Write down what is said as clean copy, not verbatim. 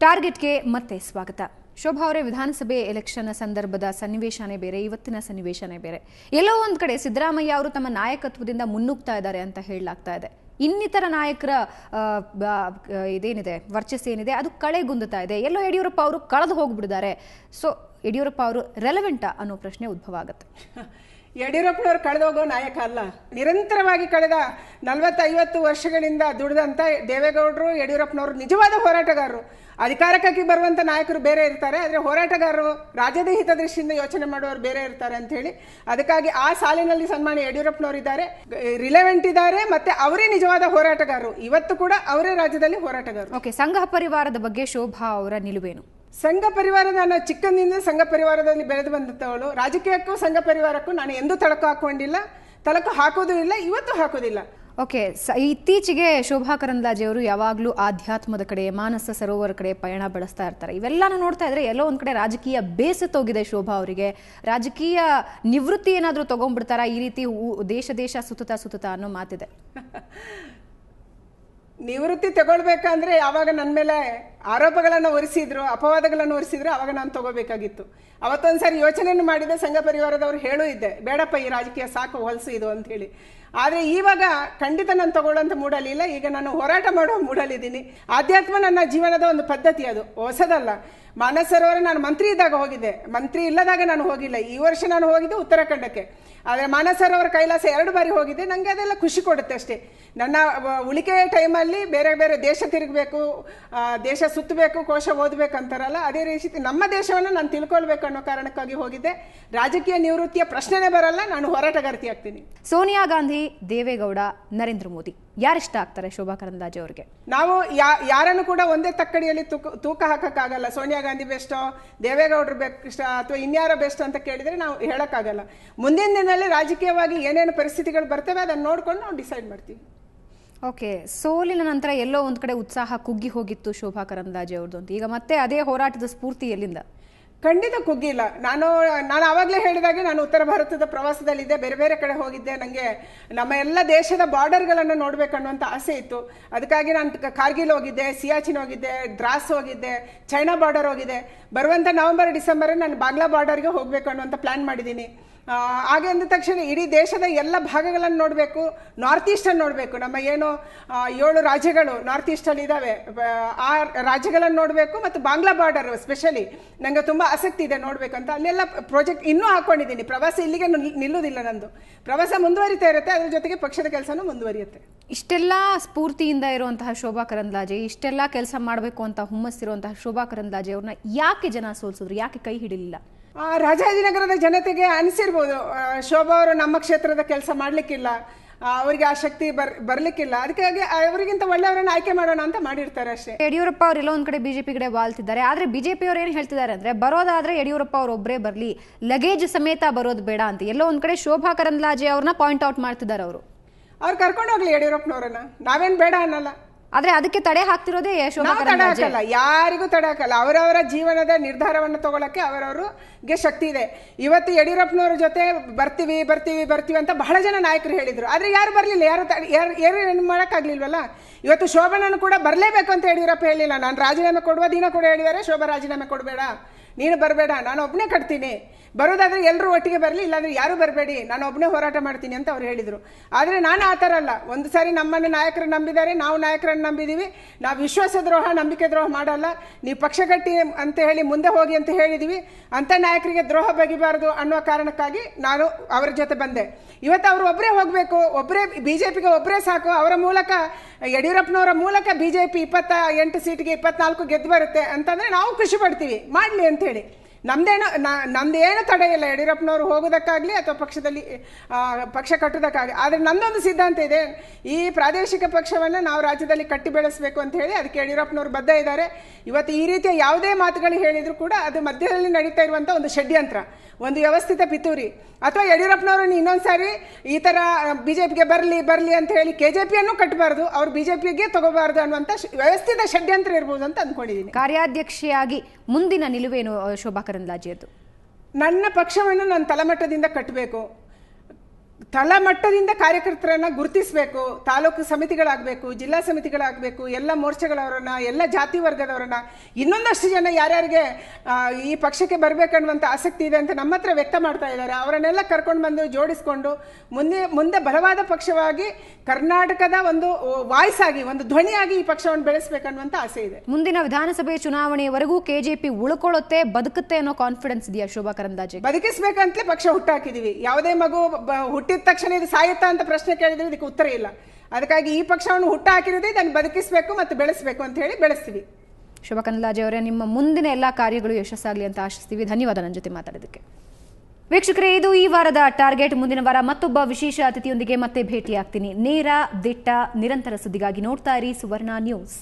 ಟಾರ್ಗೆಟ್ಗೆ ಮತ್ತೆ ಸ್ವಾಗತ. ಶೋಭಾ ಅವರೇ, ವಿಧಾನಸಭೆ ಎಲೆಕ್ಷನ್ ಸಂದರ್ಭದ ಸನ್ನಿವೇಶನೇ ಬೇರೆ, ಇವತ್ತಿನ ಸನ್ನಿವೇಶನೇ ಬೇರೆ. ಎಲ್ಲೋ ಒಂದು ಕಡೆ ಸಿದ್ದರಾಮಯ್ಯ ಅವರು ತಮ್ಮ ನಾಯಕತ್ವದಿಂದ ಮುನ್ನುಗ್ತಾ ಇದ್ದಾರೆ ಅಂತ ಹೇಳಲಾಗ್ತಾ ಇದೆ. ಇನ್ನಿತರ ನಾಯಕರ ಇದೇನಿದೆ ವರ್ಚಸ್ಸೇನಿದೆ ಅದು ಕಳೆಗುಂದುತ್ತಾ ಇದೆ. ಎಲ್ಲೋ ಯಡಿಯೂರಪ್ಪ ಅವರು ಕಳೆದು ಹೋಗ್ಬಿಟ್ಟಿದ್ದಾರೆ. ಸೊ ಯಡಿಯೂರಪ್ಪ ಅವರು ರೆಲೆವೆಂಟಾ ಅನ್ನೋ ಪ್ರಶ್ನೆ ಉದ್ಭವ ಆಗುತ್ತೆ. ಯಡಿಯೂರಪ್ಪನವರು ಕಳೆದೋಗೋ ನಾಯಕ ಅಲ್ಲ. ನಿರಂತರವಾಗಿ ಕಳೆದ 40-50 ವರ್ಷಗಳಿಂದ ದುಡಿದಂಥ ದೇವೇಗೌಡರು, ಯಡಿಯೂರಪ್ಪನವರು ನಿಜವಾದ ಹೋರಾಟಗಾರರು. ಅಧಿಕಾರಕ್ಕಾಗಿ ಬರುವಂಥ ನಾಯಕರು ಬೇರೆ ಇರ್ತಾರೆ, ಆದರೆ ಹೋರಾಟಗಾರರು ರಾಜ್ಯದ ಹಿತದೃಷ್ಟಿಯಿಂದ ಯೋಚನೆ ಮಾಡುವವರು ಬೇರೆ ಇರ್ತಾರೆ ಅಂತ ಹೇಳಿ ಅದಕ್ಕಾಗಿ ಆ ಸಾಲಿನಲ್ಲಿ ಸನ್ಮಾನ್ಯ ಯಡಿಯೂರಪ್ಪನವರು ಇದ್ದಾರೆ, ರಿಲೆವೆಂಟ್ ಇದ್ದಾರೆ, ಮತ್ತೆ ಅವರೇ ನಿಜವಾದ ಹೋರಾಟಗಾರರು. ಇವತ್ತು ಕೂಡ ಅವರೇ ರಾಜ್ಯದಲ್ಲಿ ಹೋರಾಟಗಾರರು. ಓಕೆ, ಸಂಘ ಪರಿವಾರದ ಬಗ್ಗೆ ಶೋಭಾ ಅವರ ನಿಲುವೇನು? ಸಂಘ ಪರಿವಾರದ, ನಾನು ಚಿಕ್ಕಂದಿಂದ ಸಂಘ ಪರಿವಾರದಲ್ಲಿ ಬೆಳೆದು ಬಂದಂಥವಳು. ರಾಜಕೀಯಕ್ಕೂ ಸಂಘ ಪರಿವಾರಕ್ಕೂ ನಾನು ಎಂದೂ ತಳಕು ಹಾಕೊಂಡಿಲ್ಲ, ತಳಕು ಹಾಕೋದೂ ಇಲ್ಲ, ಇವತ್ತು ಹಾಕೋದಿಲ್ಲ. ಓಕೆ, ಇತ್ತೀಚೆಗೆ ಶೋಭಾ ಕರಂದ್ಲಾಜೆ ಅವರು ಯಾವಾಗಲೂ ಆಧ್ಯಾತ್ಮದ ಕಡೆ, ಮಾನಸ ಸರೋವರ ಕಡೆ ಪಯಣ ಬೆಳೆಸ್ತಾ ಇರ್ತಾರೆ. ಇವೆಲ್ಲಾನು ನೋಡ್ತಾ ಇದ್ರೆ ಎಲ್ಲೋ ಒಂದ್ ಕಡೆ ರಾಜಕೀಯ ಬೇಸತ್ತೋಗಿದೆ ಶೋಭಾ ಅವರಿಗೆ. ರಾಜಕೀಯ ನಿವೃತ್ತಿ ಏನಾದರೂ ತಗೊಂಡ್ಬಿಡ್ತಾರಾ ಈ ರೀತಿ ದೇಶ ಸುತ್ತುತ್ತಾ ಅನ್ನೋ ಮಾತಿದೆ. ನಿವೃತ್ತಿ ತಗೊಳ್ಬೇಕಂದ್ರೆ ಯಾವಾಗ ನನ್ನ ಮೇಲೆ ಆರೋಪಗಳನ್ನು ಹೊರಿಸಿದ್ರು, ಅಪವಾದಗಳನ್ನು ಹೊರಿಸಿದ್ರು, ಅವಾಗ ನಾನು ತಗೋಬೇಕಾಗಿತ್ತು. ಅವತ್ತೊಂದ್ಸರಿ ಯೋಚನೆಯನ್ನು ಮಾಡಿದೆ, ಸಂಘ ಪರಿವಾರದವ್ರು ಹೇಳೂ ಇದ್ದೆ, ಬೇಡಪ್ಪ ಈ ರಾಜಕೀಯ ಸಾಕು, ಹೊಲಸು ಇದು ಅಂತ ಹೇಳಿ. ಆದರೆ ಇವಾಗ ಖಂಡಿತ ನಾನು ತಗೊಳ್ಳೋಂಥ ಮೂಡಲಿಲ್ಲ. ಈಗ ನಾನು ಹೋರಾಟ ಮಾಡೋ ಮೂಡಲಿದ್ದೀನಿ. ಆಧ್ಯಾತ್ಮ ನನ್ನ ಜೀವನದ ಒಂದು ಪದ್ಧತಿ, ಅದು ಹೊಸದಲ್ಲ. ಮಾನಸ ಸರೋವರ ನಾನು ಮಂತ್ರಿ ಇದ್ದಾಗ ಹೋಗಿದ್ದೆ, ಮಂತ್ರಿ ಇಲ್ಲದಾಗ ನಾನು ಹೋಗಿಲ್ಲ. ಈ ವರ್ಷ ನಾನು ಹೋಗಿದ್ದೆ ಉತ್ತರಾಖಂಡಕ್ಕೆ. ಆದರೆ ಮಾನಸ ಸರೋವರ ಕೈಲಾಸ 2 ಬಾರಿ ಹೋಗಿದ್ದೆ. ನನಗೆ ಅದೆಲ್ಲ ಖುಷಿ ಕೊಡುತ್ತೆ ಅಷ್ಟೇ. ನನ್ನ ಉಳಿಕೆ ಟೈಮಲ್ಲಿ ಬೇರೆ ಬೇರೆ ದೇಶ ತಿರುಗಬೇಕು, ದೇಶ ಸುತ್ತಬೇಕು, ಕೋಶ ಓದಬೇಕು ಅಂತಾರಲ್ಲ, ಅದೇ ರೀತಿ ನಮ್ಮ ದೇಶವನ್ನು ನಾನು ತಿಳ್ಕೊಳ್ಬೇಕು ಅನ್ನೋ ಕಾರಣಕ್ಕಾಗಿ ಹೋಗಿದ್ದೆ. ರಾಜಕೀಯ ನಿವೃತ್ತಿಯ ಪ್ರಶ್ನೆನೇ ಬರಲ್ಲ, ನಾನು ಹೋರಾಟಗಾರ್ತಿ ಆಗ್ತೀನಿ. ಸೋನಿಯಾ ಗಾಂಧಿ, ದೇವೇಗೌಡ, ನರೇಂದ್ರ ಮೋದಿ ಯಾರಿಷ್ಟ ಆಗ್ತಾರೆ ಶೋಭಾ ಕರಂದ್ಲಾಜೆ ಅವರಿಗೆ? ನಾವು ಯಾರನ್ನು ಕೂಡ ಒಂದೇ ತಕ್ಕಡಿಯಲ್ಲಿ ತೂಕ ಹಾಕಕ್ಕಾಗಲ್ಲ. ಸೋನಿಯಾ ಗಾಂಧಿ ಬೆಸ್ಟೋ, ದೇವೇಗೌಡರು ಬೆಸ್ಟ್ ಅಥವಾ ಇನ್ಯಾರ ಬೆಸ್ಟ್ ಅಂತ ಕೇಳಿದರೆ ನಾವು ಹೇಳಕ್ಕಾಗಲ್ಲ. ಮುಂದಿನ ದಿನದಲ್ಲಿ ರಾಜಕೀಯವಾಗಿ ಏನೇನು ಪರಿಸ್ಥಿತಿಗಳು ಬರ್ತವೆ ಅದನ್ನು ನೋಡ್ಕೊಂಡು ನಾವು ಡಿಸೈಡ್ ಮಾಡ್ತೀವಿ. ಓಕೆ, ಸೋಲಿನ ನಂತರ ಎಲ್ಲೋ ಒಂದು ಕಡೆ ಉತ್ಸಾಹ ಕುಗ್ಗಿ ಹೋಗಿತ್ತು ಶೋಭಾ ಕರಂದ್ಲಾಜೆ ಅವ್ರದ್ದು ಅಂತ. ಈಗ ಮತ್ತೆ ಅದೇ ಹೋರಾಟದ ಸ್ಫೂರ್ತಿ ಎಲ್ಲಿಂದ? ಖಂಡಿತ ಕುಗ್ಗಿಲ್ಲ. ನಾನು ಆವಾಗಲೇ ಹೇಳಿದಾಗೆ ನಾನು ಉತ್ತರ ಭಾರತದ ಪ್ರವಾಸದಲ್ಲಿದ್ದೆ, ಬೇರೆ ಬೇರೆ ಕಡೆ ಹೋಗಿದ್ದೆ. ನನಗೆ ನಮ್ಮ ಎಲ್ಲ ದೇಶದ ಬಾರ್ಡರ್ಗಳನ್ನು ನೋಡಬೇಕನ್ನುವಂಥ ಆಸೆ ಇತ್ತು. ಅದಕ್ಕಾಗಿ ನಾನು ಕಾರ್ಗಿಲ್ ಹೋಗಿದ್ದೆ, ಸಿಯಾಚಿನ್ ಹೋಗಿದ್ದೆ, ದ್ರಾಸ್ ಹೋಗಿದ್ದೆ, ಚೈನಾ ಬಾರ್ಡರ್ ಹೋಗಿದ್ದೆ. ಬರುವಂಥ ನವೆಂಬರ್ ಡಿಸೆಂಬರ್ ನಾನು ಬಾಂಗ್ಲಾ ಬಾರ್ಡರ್ಗೆ ಹೋಗಬೇಕು ಅನ್ನುವಂಥ ಪ್ಲ್ಯಾನ್ ಮಾಡಿದ್ದೀನಿ. ಹಾಗೆ ಅಂದ ತಕ್ಷಣ ಇಡೀ ದೇಶದ ಎಲ್ಲ ಭಾಗಗಳನ್ನು ನೋಡಬೇಕು, ನಾರ್ತ್ ಈಸ್ಟನ್ನು ನೋಡಬೇಕು. ನಮ್ಮ ಏನು 7 ರಾಜ್ಯಗಳು ನಾರ್ತ್ ಈಸ್ಟಲ್ಲಿ ಇದ್ದಾವೆ, ಆ ರಾಜ್ಯಗಳನ್ನು ನೋಡಬೇಕು. ಮತ್ತು ಬಾಂಗ್ಲಾ ಬಾರ್ಡರ್ ಸ್ಪೆಷಲಿ ನನಗೆ ತುಂಬ ಆಸಕ್ತಿ ಇದೆ ನೋಡಬೇಕಂತ. ಅಲ್ಲೆಲ್ಲ ಪ್ರಾಜೆಕ್ಟ್ ಇನ್ನೂ ಹಾಕ್ಕೊಂಡಿದ್ದೀನಿ. ಪ್ರವಾಸ ಇಲ್ಲಿಗೆ ನಿಲ್ಲುವುದಿಲ್ಲ, ನಂದು ಪ್ರವಾಸ ಮುಂದುವರಿತಾ ಇರುತ್ತೆ, ಅದ್ರ ಜೊತೆಗೆ ಪಕ್ಷದ ಕೆಲಸನೂ ಮುಂದುವರಿಯುತ್ತೆ. ಇಷ್ಟೆಲ್ಲ ಸ್ಫೂರ್ತಿಯಿಂದ ಇರುವಂತಹ ಶೋಭಾ ಕರಂದ್ಲಾಜೆ, ಇಷ್ಟೆಲ್ಲ ಕೆಲಸ ಮಾಡಬೇಕು ಅಂತ ಹುಮ್ಮಸ್ಸಿರುವಂತಹ ಶೋಭಾ ಕರಂದ್ಲಾಜೆ ಅವ್ರನ್ನ ಯಾಕೆ ಜನ ಸೋಲ್ಸಿದ್ರು, ಯಾಕೆ ಕೈ ಹಿಡಿಲಿಲ್ಲ? ರಾಜಾಜಿನಗರದ ಜನತೆಗೆ ಅನಿಸಿರ್ಬೋದು, ಶೋಭಾ ಅವರು ನಮ್ಮ ಕ್ಷೇತ್ರದ ಕೆಲಸ ಮಾಡಲಿಕ್ಕಿಲ್ಲ, ಅವರಿಗೆ ಆ ಶಕ್ತಿ ಬರ್ಲಿಕ್ಕಿಲ್ಲ, ಅದಕ್ಕಾಗಿ ಅವರಿಗಿಂತ ಒಳ್ಳೆಯವರನ್ನು ಆಯ್ಕೆ ಮಾಡೋಣ ಅಂತ ಮಾಡಿರ್ತಾರೆ ಅಷ್ಟೇ. ಯಡಿಯೂರಪ್ಪ ಅವರು ಎಲ್ಲೋ ಒಂದ್ ಕಡೆ ಬಿಜೆಪಿ ಕಡೆ ವಾಲ್ತಿದ್ದಾರೆ. ಆದ್ರೆ ಬಿಜೆಪಿ ಅವ್ರು ಏನ್ ಹೇಳ್ತಿದ್ದಾರೆ ಅಂದ್ರೆ, ಬರೋದಾದ್ರೆ ಯಡಿಯೂರಪ್ಪ ಅವ್ರು ಒಬ್ಬರೇ ಬರ್ಲಿ, ಲಗೇಜ್ ಸಮೇತ ಬರೋದು ಬೇಡ ಅಂತ. ಎಲ್ಲೋ ಒಂದ್ ಕಡೆ ಶೋಭಾ ಕರಂದ್ಲಾಜೆ ಅವ್ರನ್ನ ಪಾಯಿಂಟ್ ಔಟ್ ಮಾಡ್ತಿದ್ದಾರೆ. ಅವ್ರು ಕರ್ಕೊಂಡು ಹೋಗ್ಲಿ ಯಡಿಯೂರಪ್ಪನವ್ರನ್ನ, ನಾವೇನ್ ಬೇಡ ಅನ್ನಲ್ಲ. ಆದ್ರೆ ಅದಕ್ಕೆ ತಡೆ ಹಾಕ್ತಿರೋದೇ ಶೋಭಾ ಕರಂದ್ಲಾಜೆ. ಯಾರಿಗೂ ತಡೆ ಹಾಕಲ್ಲ. ಅವರವರ ಜೀವನದ ನಿರ್ಧಾರವನ್ನು ತಗೊಳಕ್ಕೆ ಅವರವ್ರಿಗೆ ಶಕ್ತಿ ಇದೆ. ಇವತ್ತು ಯಡಿಯೂರಪ್ಪನವ್ರ ಜೊತೆ ಬರ್ತೀವಿ ಅಂತ ಬಹಳ ಜನ ನಾಯಕರು ಹೇಳಿದ್ರು, ಆದ್ರೆ ಯಾರು ಬರ್ಲಿಲ್ಲ, ಯಾರು ಏನು ಮಾಡೋಕ್ಕಾಗ್ಲಿಲ್ವಲ್ಲ. ಇವತ್ತು ಶೋಭಾನನ್ನು ಕೂಡ ಬರಲೇಬೇಕು ಅಂತ ಯಡಿಯೂರಪ್ಪ ಹೇಳಿಲ್ಲ. ನಾನು ರಾಜೀನಾಮೆ ಕೊಡುವ ದಿನ ಕೂಡ ಹೇಳಿದ್ದಾರೆ, ಶೋಭಾ ರಾಜೀನಾಮೆ ಕೊಡಬೇಡ, ನೀನು ಬರಬೇಡ, ನಾನು ಒಬ್ಬನೇ ಕಟ್ತೀನಿ, ಬರೋದಾದ್ರೆ ಎಲ್ಲರೂ ಒಟ್ಟಿಗೆ ಬರಲಿ, ಇಲ್ಲಾಂದ್ರೆ ಯಾರು ಬರಬೇಡಿ, ನಾನು ಒಬ್ಬನೇ ಹೋರಾಟ ಮಾಡ್ತೀನಿ ಅಂತ ಅವ್ರು ಹೇಳಿದರು. ಆದರೆ ನಾನು ಆ ಥರ ಅಲ್ಲ. ಒಂದು ಸಾರಿ ನಮ್ಮನ್ನು ನಾಯಕರು ನಂಬಿದ್ದಾರೆ, ನಾವು ನಾಯಕರನ್ನು ನಂಬಿದ್ದೀವಿ. ನಾವು ವಿಶ್ವಾಸದ್ರೋಹ, ನಂಬಿಕೆ ದ್ರೋಹ ಮಾಡಲ್ಲ. ನೀವು ಪಕ್ಷ ಕಟ್ಟಿ ಅಂತ ಹೇಳಿ ಮುಂದೆ ಹೋಗಿ ಅಂತ ಹೇಳಿದ್ದೀವಿ, ಅಂಥ ನಾಯಕರಿಗೆ ದ್ರೋಹ ಬಗೆಬಾರದು ಅನ್ನೋ ಕಾರಣಕ್ಕಾಗಿ ನಾನು ಅವರ ಜೊತೆ ಬಂದೆ. ಇವತ್ತು ಅವರು ಒಬ್ಬರೇ ಹೋಗಬೇಕು, ಒಬ್ಬರೇ ಬಿಜೆಪಿಗೆ ಒಬ್ಬರೇ ಸಾಕು, ಅವರ ಮೂಲಕ ಯಡಿಯೂರಪ್ಪನವರ ಮೂಲಕ ಬಿಜೆಪಿ 28 ಸೀಟಿಗೆ 24 ಗೆದ್ದು ಬರುತ್ತೆ ಅಂತಂದರೆ ನಾವು ಖುಷಿ ಪಡ್ತೀವಿ, ಮಾಡಲಿ ಅಂತೇಳಿ. ನಮ್ದೇನು ತಡೆ ಇಲ್ಲ ಯಡಿಯೂರಪ್ಪನವರು ಹೋಗೋದಕ್ಕಾಗಲಿ ಅಥವಾ ಪಕ್ಷ ಕಟ್ಟೋದಕ್ಕಾಗಲಿ. ಆದರೆ ನನ್ನೊಂದು ಸಿದ್ಧಾಂತ ಇದೆ, ಈ ಪ್ರಾದೇಶಿಕ ಪಕ್ಷವನ್ನು ನಾವು ರಾಜ್ಯದಲ್ಲಿ ಕಟ್ಟಿ ಬೆಳೆಸಬೇಕು ಅಂತ ಹೇಳಿ ಅದಕ್ಕೆ ಯಡಿಯೂರಪ್ಪನವರು ಬದ್ಧ ಇದ್ದಾರೆ. ಇವತ್ತು ಈ ರೀತಿಯ ಯಾವುದೇ ಮಾತುಗಳು ಹೇಳಿದ್ರು ಕೂಡ ಅದು ಮಧ್ಯದಲ್ಲಿ ನಡೀತಾ ಇರುವಂಥ ಒಂದು ಷಡ್ಯಂತ್ರ, ಒಂದು ವ್ಯವಸ್ಥಿತ ಪಿತೂರಿ. ಅಥವಾ ಯಡಿಯೂರಪ್ಪನವರು ಇನ್ನೊಂದು ಸಾರಿ ಈ ಥರ ಬಿಜೆಪಿಗೆ ಬರಲಿ ಅಂತ ಹೇಳಿ ಕೆಜೆಪಿಯನ್ನು ಕಟ್ಟಬಾರ್ದು, ಅವ್ರು ಬಿಜೆಪಿಗೆ ತಗೋಬಾರ್ದು ಅನ್ನುವಂಥ ವ್ಯವಸ್ಥಿತ ಷಡ್ಯಂತ್ರ ಇರ್ಬೋದು ಅಂತ ಅಂದ್ಕೊಂಡಿದ್ದೀನಿ. ಕಾರ್ಯಾಧ್ಯಕ್ಷೆಯಾಗಿ ಮುಂದಿನ ನಿಲುವೇನು ಶೋಭಾ ಕರಂದ್ಲಾಜೆಯದ್ದು? ನನ್ನ ಪಕ್ಷವನ್ನು ನಾನು ತಳಮಟ್ಟದಿಂದ ಕಟ್ಟಬೇಕು. ತಳಮಟ್ಟದಿಂದ ಕಾರ್ಯಕರ್ತರನ್ನ ಗುರುತಿಸಬೇಕು. ತಾಲೂಕು ಸಮಿತಿಗಳಾಗಬೇಕು, ಜಿಲ್ಲಾ ಸಮಿತಿಗಳಾಗಬೇಕು, ಎಲ್ಲ ಮೋರ್ಚಾಗಳವರನ್ನ, ಎಲ್ಲ ಜಾತಿ ವರ್ಗದವರನ್ನ, ಇನ್ನೊಂದಷ್ಟು ಜನ ಯಾರ್ಯಾರಿಗೆ ಈ ಪಕ್ಷಕ್ಕೆ ಬರಬೇಕನ್ನುವಂಥ ಆಸಕ್ತಿ ಇದೆ ಅಂತ ನಮ್ಮ ಹತ್ರ ವ್ಯಕ್ತ ಮಾಡ್ತಾ ಇದ್ದಾರೆ. ಅವರನ್ನೆಲ್ಲ ಕರ್ಕೊಂಡು ಬಂದು ಜೋಡಿಸ್ಕೊಂಡು ಮುಂದೆ ಬಲವಾದ ಪಕ್ಷವಾಗಿ ಕರ್ನಾಟಕದ ಒಂದು ವಾಯ್ಸ್ ಆಗಿ, ಒಂದು ಧ್ವನಿಯಾಗಿ ಈ ಪಕ್ಷವನ್ನು ಬೆಳೆಸಬೇಕನ್ನುವಂಥ ಆಸೆ ಇದೆ. ಮುಂದಿನ ವಿಧಾನಸಭೆ ಚುನಾವಣೆಯವರೆಗೂ ಕೆಜೆಪಿ ಉಳ್ಕೊಳ್ಳುತ್ತೆ, ಬದುಕುತ್ತೆ ಅನ್ನೋ ಕಾನ್ಫಿಡೆನ್ಸ್ ಇದೆಯಾ ಶೋಭಾ ಕರಂದ್ಲಾಜೆ? ಬದುಕಿಸ್ಬೇಕಂತಲೇ ಪಕ್ಷ ಹುಟ್ಟಾಕಿದೀವಿ. ಯಾವುದೇ ಮಗು ಹುಟ್ಟಿದ ತಕ್ಷಣ ಇದು ಸಾಯುತ್ತಾ ಅಂತ ಪ್ರಶ್ನೆ ಕೇಳಿದ್ರೆ ಇದಕ್ಕೆ ಉತ್ತರ ಇಲ್ಲ. ಅದಕ್ಕಾಗಿ ಈ ಪಕ್ಷವನ್ನು ಹುಟ್ಟಾಕಿರೋದೇ ಇದನ್ನು ಬದುಕಿಸಬೇಕು ಮತ್ತು ಬೆಳೆಸಬೇಕು ಅಂತ ಹೇಳಿ ಬೆಳೆಸ್ತೀವಿ. ಶೋಭಾ ಕರಂದ್ಲಾಜೆ ಅವರೇ, ನಿಮ್ಮ ಮುಂದಿನ ಎಲ್ಲ ಕಾರ್ಯಗಳು ಯಶಸ್ಸಾಗಲಿ ಅಂತ ಆಶಿಸ್ತೀವಿ. ಧನ್ಯವಾದ ನನ್ನ ಜೊತೆ ಮಾತಾಡೋದಕ್ಕೆ. ವೀಕ್ಷಕರೇ, ಇದು ಈ ವಾರದ ಟಾರ್ಗೆಟ್. ಮುಂದಿನ ವಾರ ಮತ್ತೊಬ್ಬ ವಿಶೇಷ ಅತಿಥಿಯೊಂದಿಗೆ ಮತ್ತೆ ಭೇಟಿಯಾಗ್ತೀನಿ. ನೇರ, ದಿಟ್ಟ, ನಿರಂತರ ಸುದ್ದಿಗಾಗಿ ನೋಡ್ತಾ ಇರಿ ಸುವರ್ಣ ನ್ಯೂಸ್.